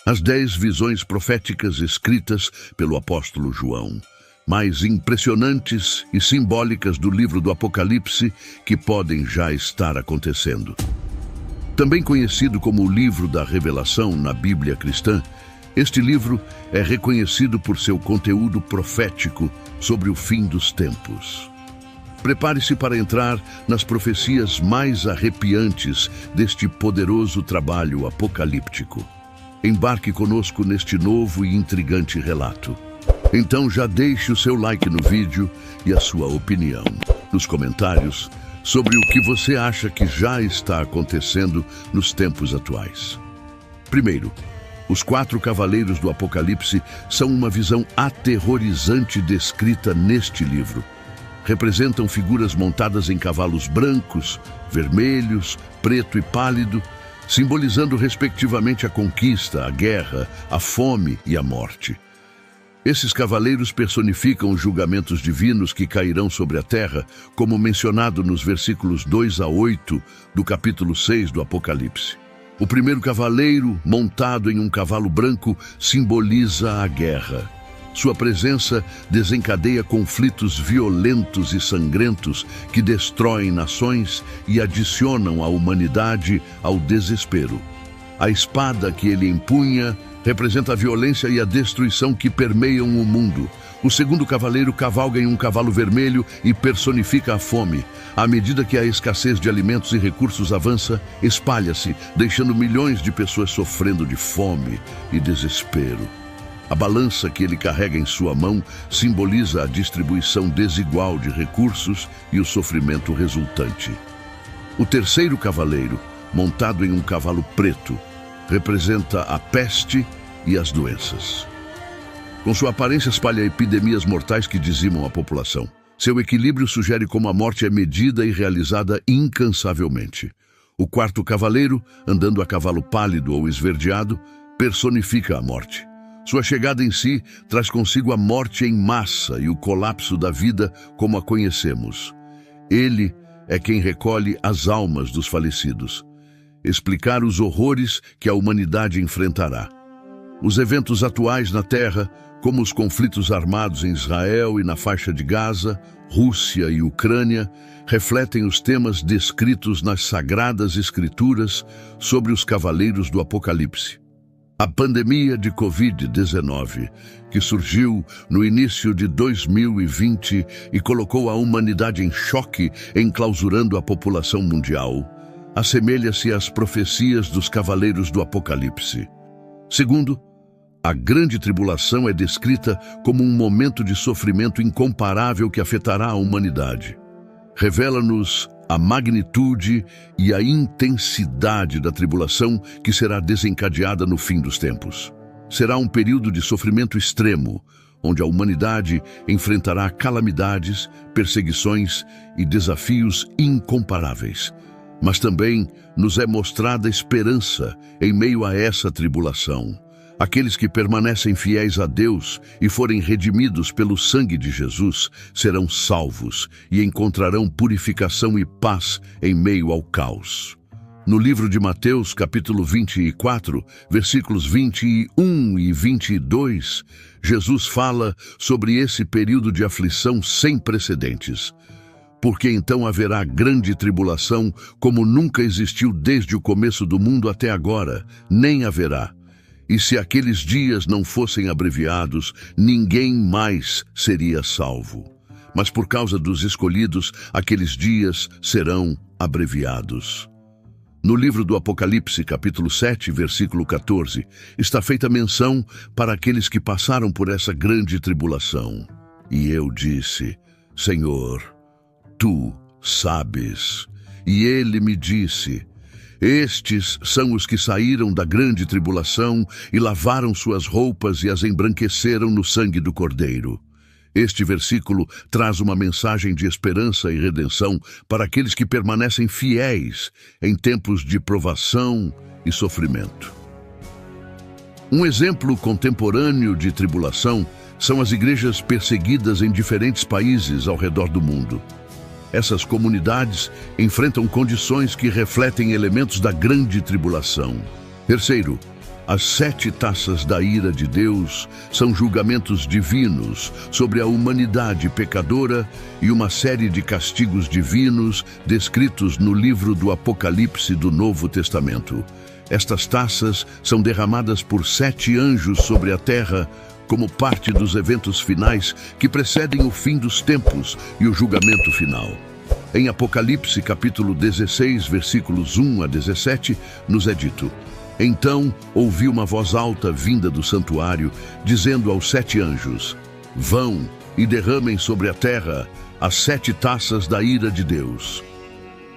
As 10 visões proféticas escritas pelo apóstolo João, mais impressionantes e simbólicas do livro do Apocalipse que podem já estar acontecendo. Também conhecido como o livro da Revelação na Bíblia cristã, este livro é reconhecido por seu conteúdo profético sobre o fim dos tempos. Prepare-se para entrar nas profecias mais arrepiantes deste poderoso trabalho apocalíptico. Embarque conosco neste novo e intrigante relato. Então já deixe o seu like no vídeo e a sua opinião nos comentários sobre o que você acha que já está acontecendo nos tempos atuais. Primeiro, os 4 cavaleiros do Apocalipse são uma visão aterrorizante descrita neste livro. Representam figuras montadas em cavalos brancos, vermelhos, preto e pálido, simbolizando respectivamente a conquista, a guerra, a fome e a morte. Esses cavaleiros personificam os julgamentos divinos que cairão sobre a terra, como mencionado nos versículos 2 a 8 do capítulo 6 do Apocalipse. O primeiro cavaleiro, montado em um cavalo branco, simboliza a guerra. Sua presença desencadeia conflitos violentos e sangrentos que destroem nações e adicionam a humanidade ao desespero. A espada que ele empunha representa a violência e a destruição que permeiam o mundo. O segundo cavaleiro cavalga em um cavalo vermelho e personifica a fome. À medida que a escassez de alimentos e recursos avança, espalha-se, deixando milhões de pessoas sofrendo de fome e desespero. A balança que ele carrega em sua mão simboliza a distribuição desigual de recursos e o sofrimento resultante. O terceiro cavaleiro, montado em um cavalo preto, representa a peste e as doenças. Com sua aparência espalha epidemias mortais que dizimam a população. Seu equilíbrio sugere como a morte é medida e realizada incansavelmente. O quarto cavaleiro, andando a cavalo pálido ou esverdeado, personifica a morte. Sua chegada em si traz consigo a morte em massa e o colapso da vida como a conhecemos. Ele é quem recolhe as almas dos falecidos. Explicar os horrores que a humanidade enfrentará. Os eventos atuais na Terra, como os conflitos armados em Israel e na faixa de Gaza, Rússia e Ucrânia, refletem os temas descritos nas Sagradas Escrituras sobre os cavaleiros do Apocalipse. A pandemia de Covid-19, que surgiu no início de 2020 e colocou a humanidade em choque, enclausurando a população mundial, assemelha-se às profecias dos cavaleiros do Apocalipse. Segundo, a grande tribulação é descrita como um momento de sofrimento incomparável que afetará a humanidade. Revela-nos a magnitude e a intensidade da tribulação que será desencadeada no fim dos tempos. Será um período de sofrimento extremo, onde a humanidade enfrentará calamidades, perseguições e desafios incomparáveis. Mas também nos é mostrada esperança em meio a essa tribulação. Aqueles que permanecem fiéis a Deus e forem redimidos pelo sangue de Jesus serão salvos e encontrarão purificação e paz em meio ao caos. No livro de Mateus, capítulo 24, versículos 21 e 22, Jesus fala sobre esse período de aflição sem precedentes. Porque então haverá grande tribulação, como nunca existiu desde o começo do mundo até agora, nem haverá. E se aqueles dias não fossem abreviados, ninguém mais seria salvo. Mas por causa dos escolhidos, aqueles dias serão abreviados. No livro do Apocalipse, capítulo 7, versículo 14, está feita menção para aqueles que passaram por essa grande tribulação. E eu disse: Senhor, Tu sabes. E ele me disse: estes são os que saíram da grande tribulação e lavaram suas roupas e as embranqueceram no sangue do Cordeiro. Este versículo traz uma mensagem de esperança e redenção para aqueles que permanecem fiéis em tempos de provação e sofrimento. Um exemplo contemporâneo de tribulação são as igrejas perseguidas em diferentes países ao redor do mundo. Essas comunidades enfrentam condições que refletem elementos da grande tribulação. Terceiro, As 7 taças da ira de Deus são julgamentos divinos sobre a humanidade pecadora e uma série de castigos divinos descritos no livro do Apocalipse do Novo Testamento. Estas taças são derramadas por 7 anjos sobre a terra como parte dos eventos finais que precedem o fim dos tempos e o julgamento final. Em Apocalipse, capítulo 16, versículos 1 a 17, nos é dito: Então ouvi uma voz alta vinda do santuário, dizendo aos 7 anjos: Vão e derramem sobre a terra as 7 taças da ira de Deus.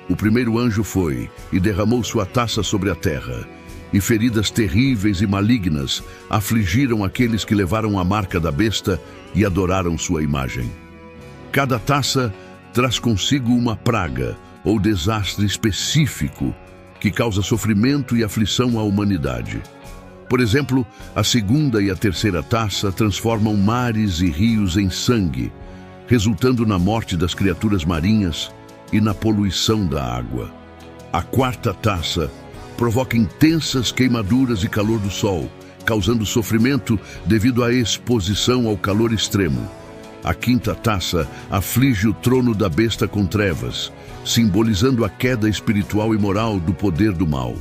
O primeiro anjo foi e derramou sua taça sobre a terra, e feridas terríveis e malignas afligiram aqueles que levaram a marca da besta e adoraram sua imagem. Cada taça traz consigo uma praga ou desastre específico que causa sofrimento e aflição à humanidade. Por exemplo, a segunda e a terceira taça transformam mares e rios em sangue, resultando na morte das criaturas marinhas e na poluição da água. A quarta taça provoca intensas queimaduras e calor do sol, causando sofrimento devido à exposição ao calor extremo. A quinta taça aflige o trono da besta com trevas, simbolizando a queda espiritual e moral do poder do mal.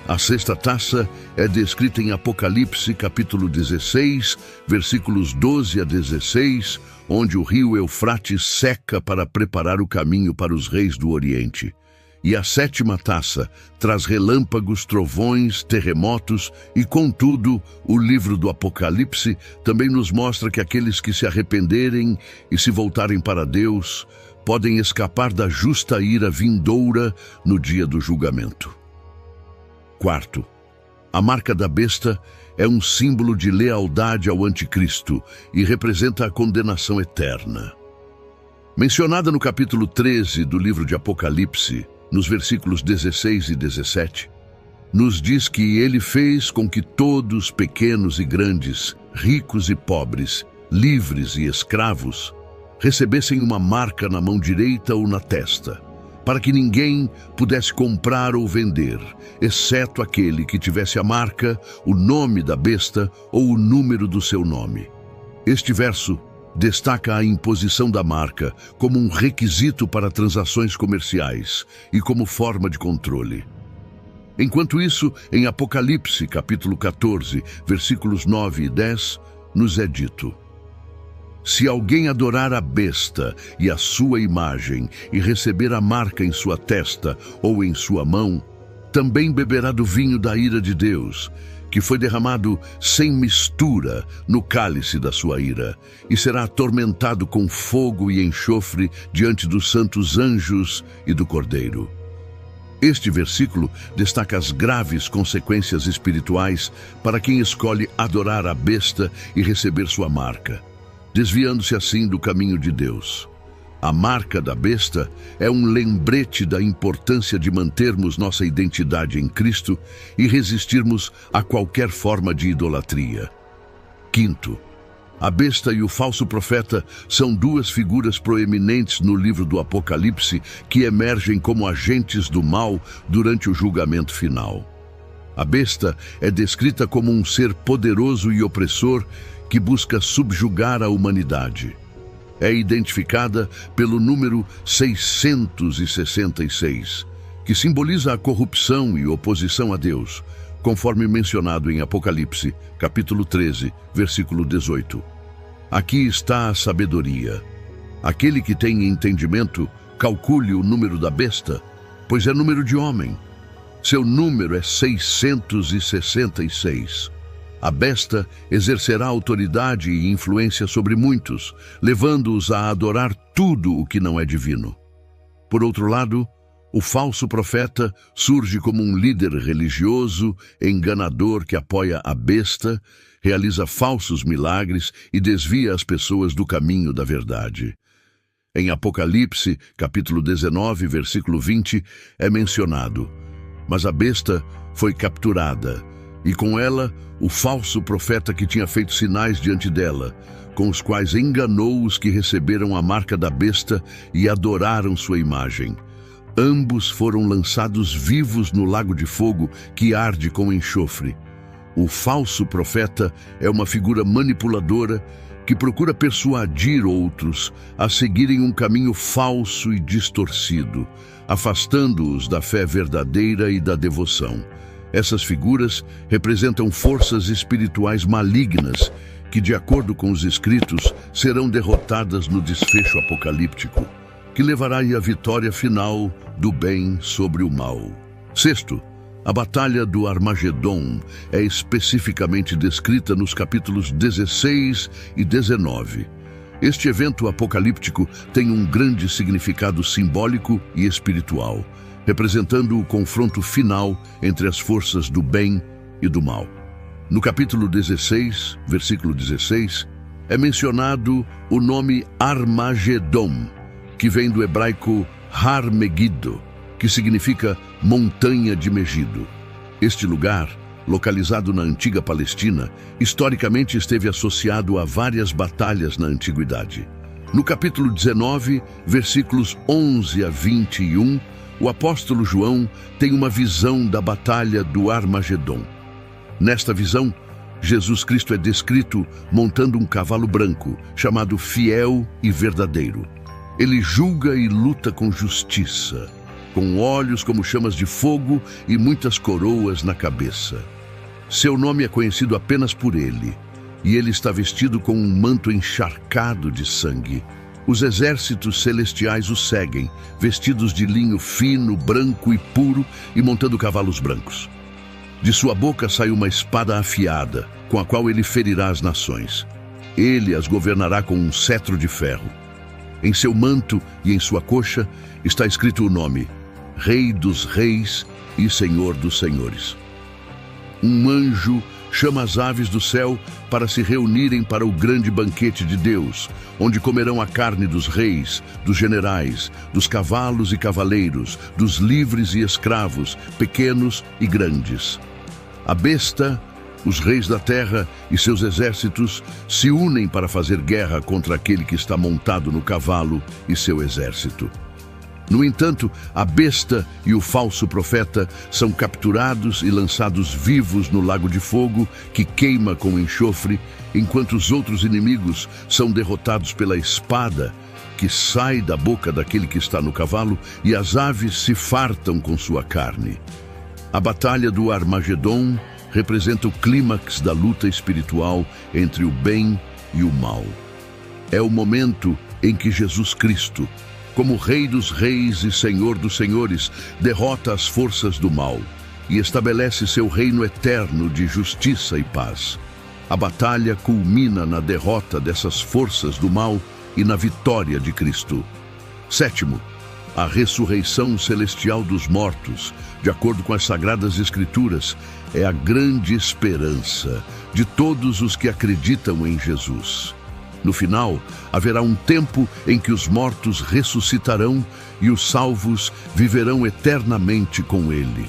A sexta taça é descrita em Apocalipse, capítulo 16, versículos 12 a 16, onde o rio Eufrates seca para preparar o caminho para os reis do Oriente. E a sétima taça traz relâmpagos, trovões, terremotos e, contudo, o livro do Apocalipse também nos mostra que aqueles que se arrependerem e se voltarem para Deus podem escapar da justa ira vindoura no dia do julgamento. Quarto, a marca da besta é um símbolo de lealdade ao anticristo e representa a condenação eterna. Mencionada no capítulo 13 do livro de Apocalipse, nos versículos 16 e 17, nos diz que ele fez com que todos, pequenos e grandes, ricos e pobres, livres e escravos, recebessem uma marca na mão direita ou na testa, para que ninguém pudesse comprar ou vender, exceto aquele que tivesse a marca, o nome da besta ou o número do seu nome. Este verso destaca a imposição da marca como um requisito para transações comerciais e como forma de controle. Enquanto isso, em Apocalipse, capítulo 14, versículos 9 e 10, nos é dito: Se alguém adorar a besta e a sua imagem e receber a marca em sua testa ou em sua mão, também beberá do vinho da ira de Deus, que foi derramado sem mistura no cálice da sua ira, e será atormentado com fogo e enxofre diante dos santos anjos e do Cordeiro. Este versículo destaca as graves consequências espirituais para quem escolhe adorar a besta e receber sua marca, desviando-se assim do caminho de Deus. A marca da besta é um lembrete da importância de mantermos nossa identidade em Cristo e resistirmos a qualquer forma de idolatria. Quinto, a besta e o falso profeta são duas figuras proeminentes no livro do Apocalipse que emergem como agentes do mal durante o julgamento final. A besta é descrita como um ser poderoso e opressor que busca subjugar a humanidade. É identificada pelo número 666, que simboliza a corrupção e oposição a Deus, conforme mencionado em Apocalipse, capítulo 13, versículo 18. Aqui está a sabedoria. Aquele que tem entendimento, calcule o número da besta, pois é número de homem. Seu número é 666. A besta exercerá autoridade e influência sobre muitos, levando-os a adorar tudo o que não é divino. Por outro lado, o falso profeta surge como um líder religioso, enganador que apoia a besta, realiza falsos milagres e desvia as pessoas do caminho da verdade. Em Apocalipse, capítulo 19, versículo 20, é mencionado: Mas a besta foi capturada, e com ela o falso profeta que tinha feito sinais diante dela, com os quais enganou os que receberam a marca da besta e adoraram sua imagem. Ambos foram lançados vivos no lago de fogo que arde com enxofre. O falso profeta é uma figura manipuladora que procura persuadir outros a seguirem um caminho falso e distorcido, afastando-os da fé verdadeira e da devoção. Essas figuras representam forças espirituais malignas que, de acordo com os escritos, serão derrotadas no desfecho apocalíptico, que levará à vitória final do bem sobre o mal. Sexto, a Batalha do Armagedon é especificamente descrita nos capítulos 16 e 19. Este evento apocalíptico tem um grande significado simbólico e espiritual, representando o confronto final entre as forças do bem e do mal. No capítulo 16, versículo 16, é mencionado o nome Armagedon, que vem do hebraico Har Megiddo, que significa montanha de Megido. Este lugar, localizado na antiga Palestina, historicamente esteve associado a várias batalhas na antiguidade. No capítulo 19, versículos 11 a 21, o apóstolo João tem uma visão da batalha do Armagedon. Nesta visão, Jesus Cristo é descrito montando um cavalo branco, chamado Fiel e Verdadeiro. Ele julga e luta com justiça, com olhos como chamas de fogo e muitas coroas na cabeça. Seu nome é conhecido apenas por ele, e ele está vestido com um manto encharcado de sangue. Os exércitos celestiais o seguem, vestidos de linho fino, branco e puro e montando cavalos brancos. De sua boca sai uma espada afiada, com a qual ele ferirá as nações. Ele as governará com um cetro de ferro. Em seu manto e em sua coxa está escrito o nome: Rei dos Reis e Senhor dos Senhores. Um anjo chama as aves do céu para se reunirem para o grande banquete de Deus, onde comerão a carne dos reis, dos generais, dos cavalos e cavaleiros, dos livres e escravos, pequenos e grandes. A besta, os reis da terra e seus exércitos se unem para fazer guerra contra aquele que está montado no cavalo e seu exército. No entanto, a besta e o falso profeta são capturados e lançados vivos no lago de fogo que queima com enxofre, enquanto os outros inimigos são derrotados pela espada que sai da boca daquele que está no cavalo e as aves se fartam com sua carne. A Batalha do Armagedon representa o clímax da luta espiritual entre o bem e o mal. É o momento em que Jesus Cristo, como Rei dos Reis e Senhor dos Senhores, derrota as forças do mal e estabelece seu reino eterno de justiça e paz. A batalha culmina na derrota dessas forças do mal e na vitória de Cristo. Sétimo, a ressurreição celestial dos mortos, de acordo com as Sagradas Escrituras, é a grande esperança de todos os que acreditam em Jesus. No final, haverá um tempo em que os mortos ressuscitarão e os salvos viverão eternamente com ele.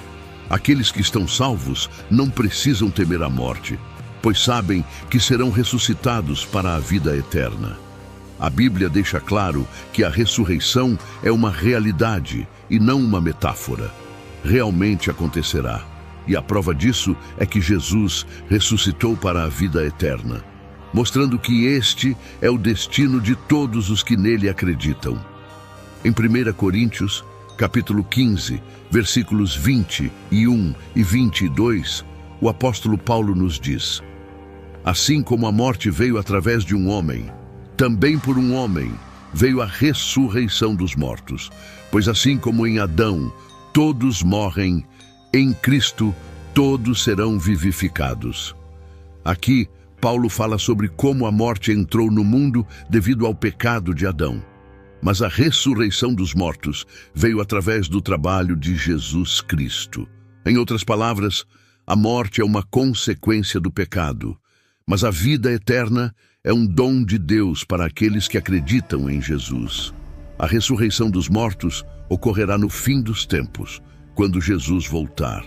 Aqueles que estão salvos não precisam temer a morte, pois sabem que serão ressuscitados para a vida eterna. A Bíblia deixa claro que a ressurreição é uma realidade e não uma metáfora. Realmente acontecerá, e a prova disso é que Jesus ressuscitou para a vida eterna, mostrando que este é o destino de todos os que nele acreditam. Em 1 Coríntios, capítulo 15, versículos 21 e 22, o apóstolo Paulo nos diz: Assim como a morte veio através de um homem, também por um homem veio a ressurreição dos mortos. Pois assim como em Adão todos morrem, em Cristo todos serão vivificados. Aqui, Paulo fala sobre como a morte entrou no mundo devido ao pecado de Adão. Mas a ressurreição dos mortos veio através do trabalho de Jesus Cristo. Em outras palavras, a morte é uma consequência do pecado, mas a vida eterna é um dom de Deus para aqueles que acreditam em Jesus. A ressurreição dos mortos ocorrerá no fim dos tempos, quando Jesus voltar.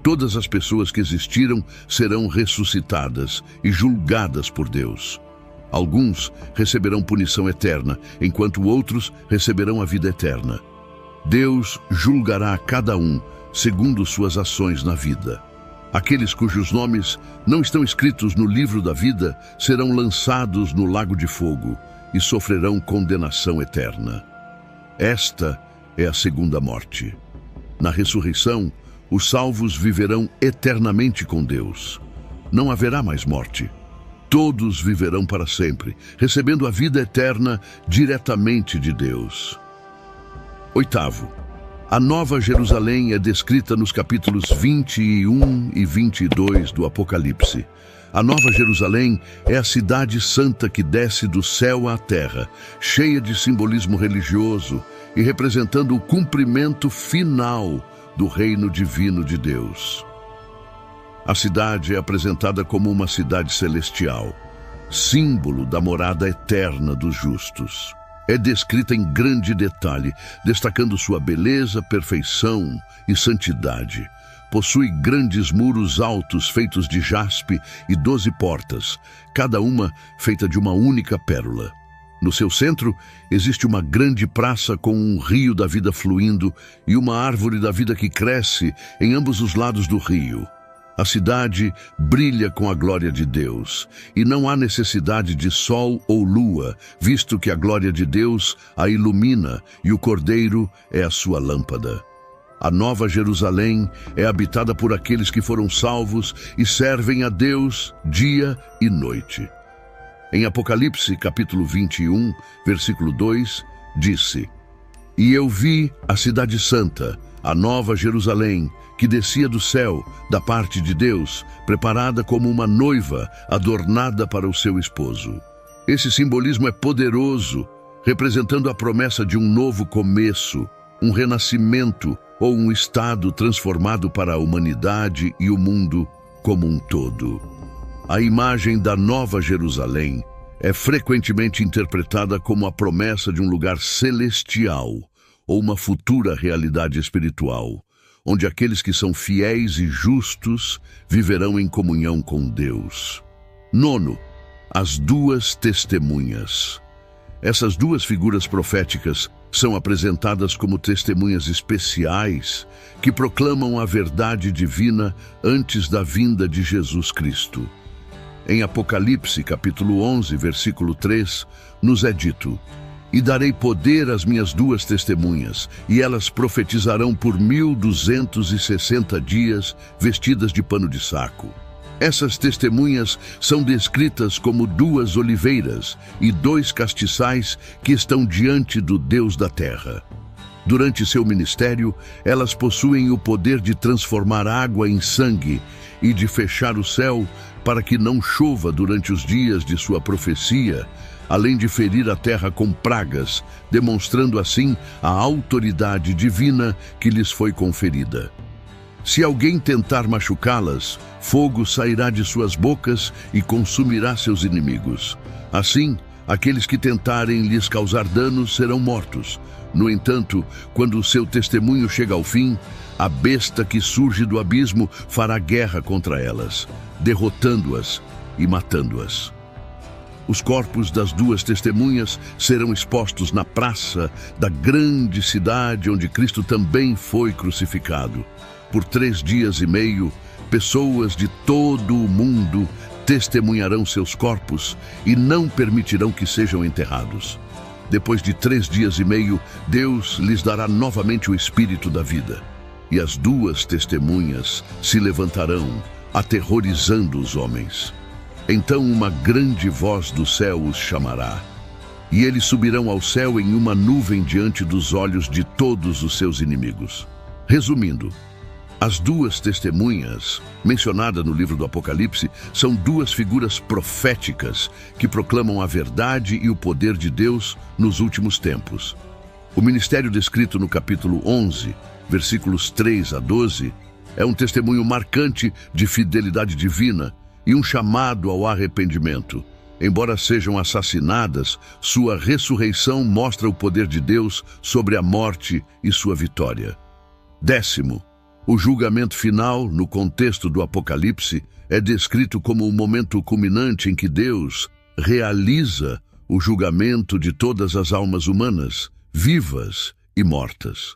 Todas as pessoas que existiram serão ressuscitadas e julgadas por Deus. Alguns receberão punição eterna, enquanto outros receberão a vida eterna. Deus julgará a cada um segundo suas ações na vida. Aqueles cujos nomes não estão escritos no livro da vida serão lançados no lago de fogo e sofrerão condenação eterna. Esta é a segunda morte. Na ressurreição, os salvos viverão eternamente com Deus. Não haverá mais morte. Todos viverão para sempre, recebendo a vida eterna diretamente de Deus. Oitavo, a Nova Jerusalém é descrita nos capítulos 21 e 22 do Apocalipse. A Nova Jerusalém é a cidade santa que desce do céu à terra, cheia de simbolismo religioso e representando o cumprimento final do reino divino de Deus. A cidade é apresentada como uma cidade celestial, símbolo da morada eterna dos justos. É descrita em grande detalhe, destacando sua beleza, perfeição e santidade. Possui grandes muros altos feitos de jaspe e 12 portas, cada uma feita de uma única pérola. No seu centro, existe uma grande praça com um rio da vida fluindo e uma árvore da vida que cresce em ambos os lados do rio. A cidade brilha com a glória de Deus, e não há necessidade de sol ou lua, visto que a glória de Deus a ilumina e o Cordeiro é a sua lâmpada. A Nova Jerusalém é habitada por aqueles que foram salvos e servem a Deus dia e noite. Em Apocalipse, capítulo 21, versículo 2, disse: "E eu vi a cidade santa, a Nova Jerusalém, que descia do céu, da parte de Deus, preparada como uma noiva adornada para o seu esposo." Esse simbolismo é poderoso, representando a promessa de um novo começo, um renascimento ou um estado transformado para a humanidade e o mundo como um todo. A imagem da Nova Jerusalém é frequentemente interpretada como a promessa de um lugar celestial ou uma futura realidade espiritual, onde aqueles que são fiéis e justos viverão em comunhão com Deus. Nono, as duas testemunhas. Essas duas figuras proféticas são apresentadas como testemunhas especiais que proclamam a verdade divina antes da vinda de Jesus Cristo. Em Apocalipse, capítulo 11, versículo 3, nos é dito: "E darei poder às minhas duas testemunhas, e elas profetizarão por 1260 dias, vestidas de pano de saco." Essas testemunhas são descritas como duas oliveiras e dois castiçais que estão diante do Deus da terra. Durante seu ministério, elas possuem o poder de transformar água em sangue e de fechar o céu para que não chova durante os dias de sua profecia, além de ferir a terra com pragas, demonstrando assim a autoridade divina que lhes foi conferida. Se alguém tentar machucá-las, fogo sairá de suas bocas e consumirá seus inimigos. Assim, aqueles que tentarem lhes causar danos serão mortos. No entanto, quando o seu testemunho chega ao fim, a besta que surge do abismo fará guerra contra elas, derrotando-as e matando-as. Os corpos das duas testemunhas serão expostos na praça da grande cidade onde Cristo também foi crucificado. Por 3 dias e meio, pessoas de todo o mundo testemunharão seus corpos e não permitirão que sejam enterrados. Depois de 3 dias e meio, Deus lhes dará novamente o espírito da vida. E as duas testemunhas se levantarão, aterrorizando os homens. Então uma grande voz do céu os chamará, e eles subirão ao céu em uma nuvem diante dos olhos de todos os seus inimigos. Resumindo, as duas testemunhas, mencionadas no livro do Apocalipse, são duas figuras proféticas que proclamam a verdade e o poder de Deus nos últimos tempos. O ministério descrito no capítulo 11, versículos 3 a 12, é um testemunho marcante de fidelidade divina e um chamado ao arrependimento. Embora sejam assassinadas, sua ressurreição mostra o poder de Deus sobre a morte e sua vitória. 10º, o julgamento final, no contexto do Apocalipse, é descrito como o momento culminante em que Deus realiza o julgamento de todas as almas humanas, vivas e mortas.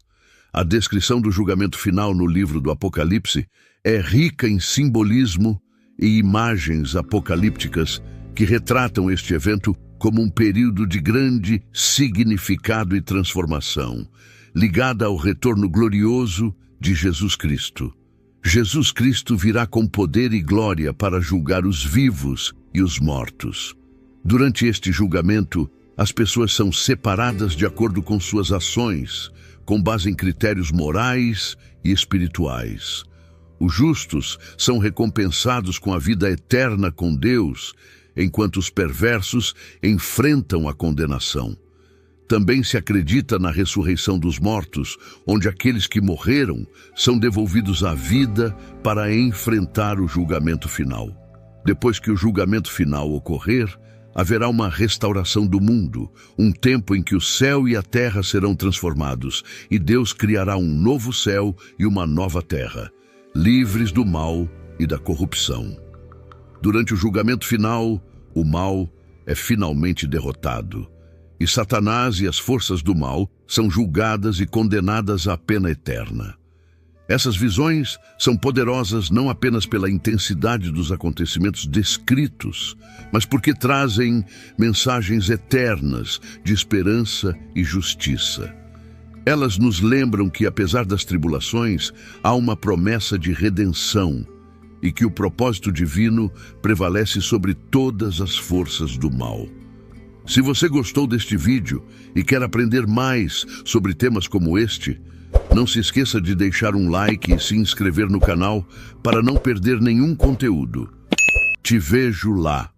A descrição do julgamento final no livro do Apocalipse é rica em simbolismo e imagens apocalípticas que retratam este evento como um período de grande significado e transformação, ligada ao retorno glorioso de Jesus Cristo. Jesus Cristo virá com poder e glória para julgar os vivos e os mortos. Durante este julgamento, as pessoas são separadas de acordo com suas ações, com base em critérios morais e espirituais. Os justos são recompensados com a vida eterna com Deus, enquanto os perversos enfrentam a condenação. Também se acredita na ressurreição dos mortos, onde aqueles que morreram são devolvidos à vida para enfrentar o julgamento final. Depois que o julgamento final ocorrer, haverá uma restauração do mundo, um tempo em que o céu e a terra serão transformados, e Deus criará um novo céu e uma nova terra, livres do mal e da corrupção. Durante o julgamento final, o mal é finalmente derrotado, e Satanás e as forças do mal são julgadas e condenadas à pena eterna. Essas visões são poderosas não apenas pela intensidade dos acontecimentos descritos, mas porque trazem mensagens eternas de esperança e justiça. Elas nos lembram que, apesar das tribulações, há uma promessa de redenção e que o propósito divino prevalece sobre todas as forças do mal. Se você gostou deste vídeo e quer aprender mais sobre temas como este, não se esqueça de deixar um like e se inscrever no canal para não perder nenhum conteúdo. Te vejo lá.